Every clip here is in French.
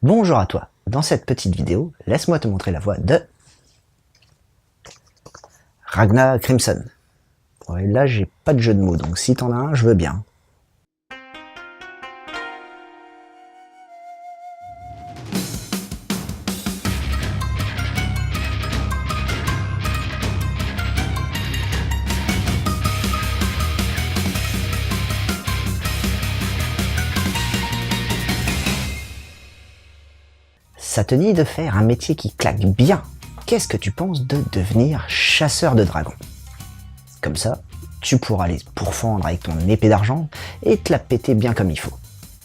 Bonjour à toi, dans cette petite vidéo, laisse-moi te montrer la voix de Ragnar Crimson. Ouais, là j'ai pas de jeu de mots, donc si t'en as un, je veux bien. Ça te dit de faire un métier qui claque bien. Qu'est-ce que tu penses de devenir chasseur de dragons? Comme ça, tu pourras les pourfendre avec ton épée d'argent et te la péter bien comme il faut.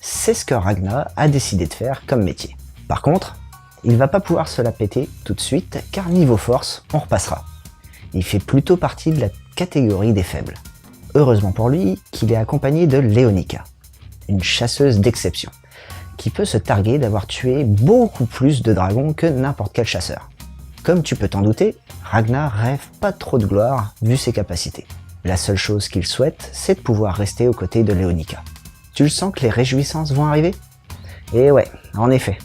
C'est ce que Ragnar a décidé de faire comme métier. Par contre, il va pas pouvoir se la péter tout de suite car niveau force, on repassera. Il fait plutôt partie de la catégorie des faibles. Heureusement pour lui qu'il est accompagné de Leonika, une chasseuse d'exception, qui peut se targuer d'avoir tué beaucoup plus de dragons que n'importe quel chasseur. Comme tu peux t'en douter, Ragnar rêve pas trop de gloire vu ses capacités. La seule chose qu'il souhaite, c'est de pouvoir rester aux côtés de Leonika. Tu le sens que les réjouissances vont arriver? Et ouais, en effet,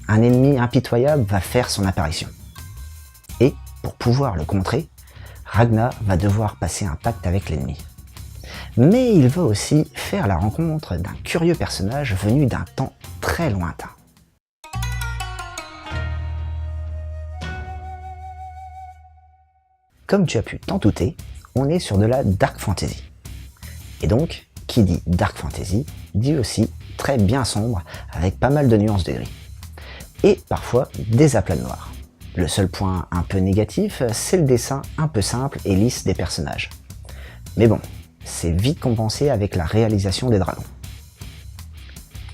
un ennemi impitoyable va faire son apparition. Et, pour pouvoir le contrer, Ragnar va devoir passer un pacte avec l'ennemi. Mais il va aussi faire la rencontre d'un curieux personnage venu d'un temps très lointain. Comme tu as pu t'en douter, on est sur de la Dark Fantasy. Et donc, qui dit Dark Fantasy, dit aussi très bien sombre, avec pas mal de nuances de gris. Et parfois des aplats noirs. Le seul point un peu négatif, c'est le dessin un peu simple et lisse des personnages. Mais bon, c'est vite compensé avec la réalisation des dragons.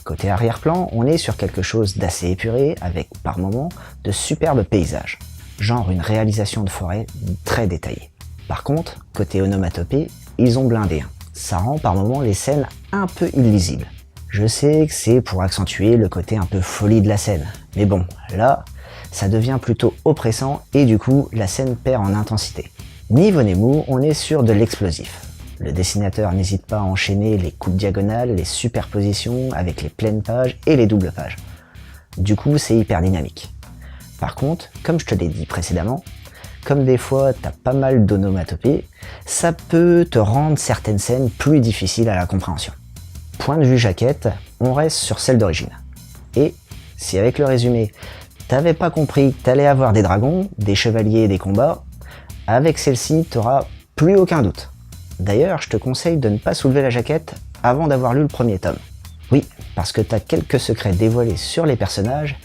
Côté arrière-plan, on est sur quelque chose d'assez épuré, avec par moments de superbes paysages, genre une réalisation de forêt très détaillée. Par contre, côté onomatopée, ils ont blindé. Ça rend par moments les scènes un peu illisibles. Je sais que c'est pour accentuer le côté un peu folie de la scène, mais bon, là, ça devient plutôt oppressant et du coup, la scène perd en intensité. Niveau Nemu, on est sur de l'explosif. Le dessinateur n'hésite pas à enchaîner les coupes diagonales, les superpositions avec les pleines pages et les doubles pages. Du coup, c'est hyper dynamique. Par contre, comme je te l'ai dit précédemment, comme des fois t'as pas mal d'onomatopées, ça peut te rendre certaines scènes plus difficiles à la compréhension. Point de vue jaquette, on reste sur celle d'origine. Et si avec le résumé, t'avais pas compris que t'allais avoir des dragons, des chevaliers et des combats, avec celle-ci t'auras plus aucun doute. D'ailleurs, je te conseille de ne pas soulever la jaquette avant d'avoir lu le premier tome. Oui, parce que t'as quelques secrets dévoilés sur les personnages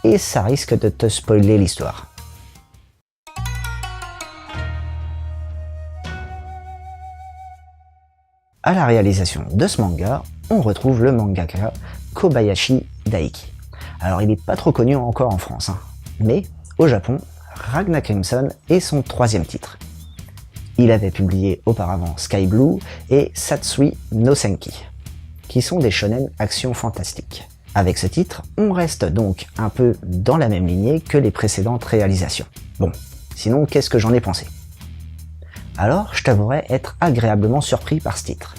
et ça risque de te spoiler l'histoire. À la réalisation de ce manga, on retrouve le mangaka Kobayashi Daiki. Alors il n'est pas trop connu encore en France, mais au Japon, Ragnar Crimson est son troisième titre. Il avait publié auparavant Sky Blue et Satsui no Senki, qui sont des shonen action fantastique. Avec ce titre, on reste donc un peu dans la même lignée que les précédentes réalisations. Bon, sinon qu'est-ce que j'en ai pensé? Alors, je t'avouerai être agréablement surpris par ce titre.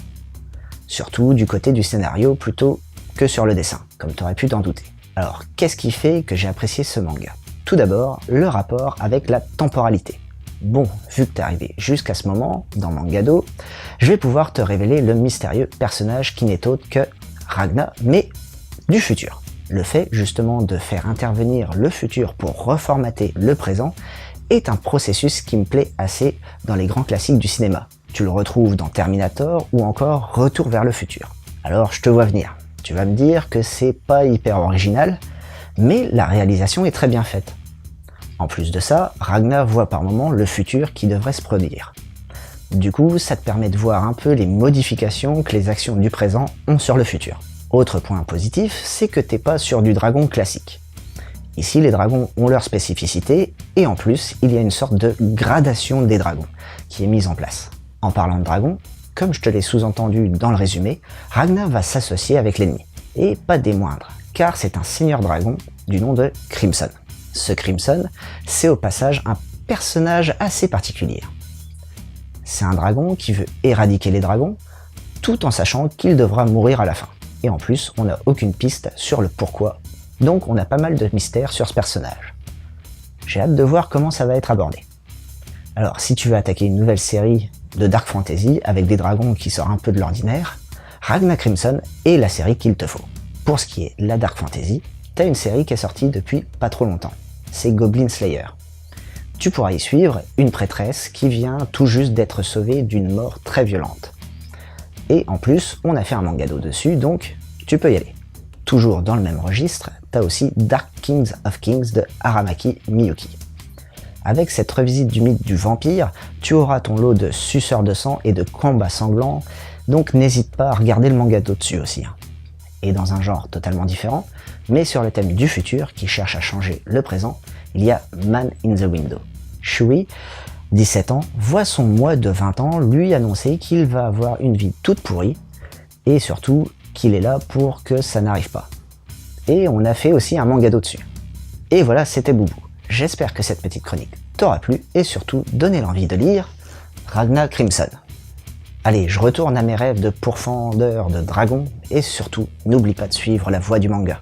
Surtout du côté du scénario plutôt que sur le dessin, comme tu aurais pu t'en douter. Alors, qu'est-ce qui fait que j'ai apprécié ce manga? Tout d'abord, le rapport avec la temporalité. Bon, vu que t'es arrivé jusqu'à ce moment, dans Mangado, je vais pouvoir te révéler le mystérieux personnage qui n'est autre que Ragnar, mais du futur. Le fait, justement, de faire intervenir le futur pour reformater le présent est un processus qui me plaît assez dans les grands classiques du cinéma. Tu le retrouves dans Terminator ou encore Retour vers le futur. Alors, je te vois venir. Tu vas me dire que c'est pas hyper original, mais la réalisation est très bien faite. En plus de ça, Ragnar voit par moments le futur qui devrait se produire. Du coup, ça te permet de voir un peu les modifications que les actions du présent ont sur le futur. Autre point positif, c'est que t'es pas sur du dragon classique. Ici, les dragons ont leur spécificité, et en plus, il y a une sorte de gradation des dragons qui est mise en place. En parlant de dragons, comme je te l'ai sous-entendu dans le résumé, Ragnar va s'associer avec l'ennemi. Et pas des moindres, car c'est un seigneur dragon du nom de Crimson. Ce Crimson, c'est au passage un personnage assez particulier. C'est un dragon qui veut éradiquer les dragons, tout en sachant qu'il devra mourir à la fin. Et en plus, on n'a aucune piste sur le pourquoi Donc on a pas mal de mystères sur ce personnage. J'ai hâte de voir comment ça va être abordé. Alors si tu veux attaquer une nouvelle série de Dark Fantasy avec des dragons qui sortent un peu de l'ordinaire, Ragnar Crimson est la série qu'il te faut. Pour ce qui est la Dark Fantasy, t'as une série qui est sortie depuis pas trop longtemps. C'est Goblin Slayer. Tu pourras y suivre une prêtresse qui vient tout juste d'être sauvée d'une mort très violente. Et en plus, on a fait un manga dessus, donc tu peux y aller. Toujours dans le même registre, t'as aussi Dark Kings of Kings de Aramaki Miyuki. Avec cette revisite du mythe du vampire, tu auras ton lot de suceurs de sang et de combats sanglants, donc n'hésite pas à regarder le manga dessus aussi. Et dans un genre totalement différent, mais sur le thème du futur qui cherche à changer le présent, il y a Man in the Window. Shui, 17 ans, voit son moi de 20 ans lui annoncer qu'il va avoir une vie toute pourrie, et surtout qu'il est là pour que ça n'arrive pas. Et on a fait aussi un manga dessus. Et voilà, c'était Boubou. J'espère que cette petite chronique t'aura plu et surtout donné l'envie de lire Ragnar Crimson. Allez, je retourne à mes rêves de pourfendeur de dragons et surtout, n'oublie pas de suivre la voie du manga.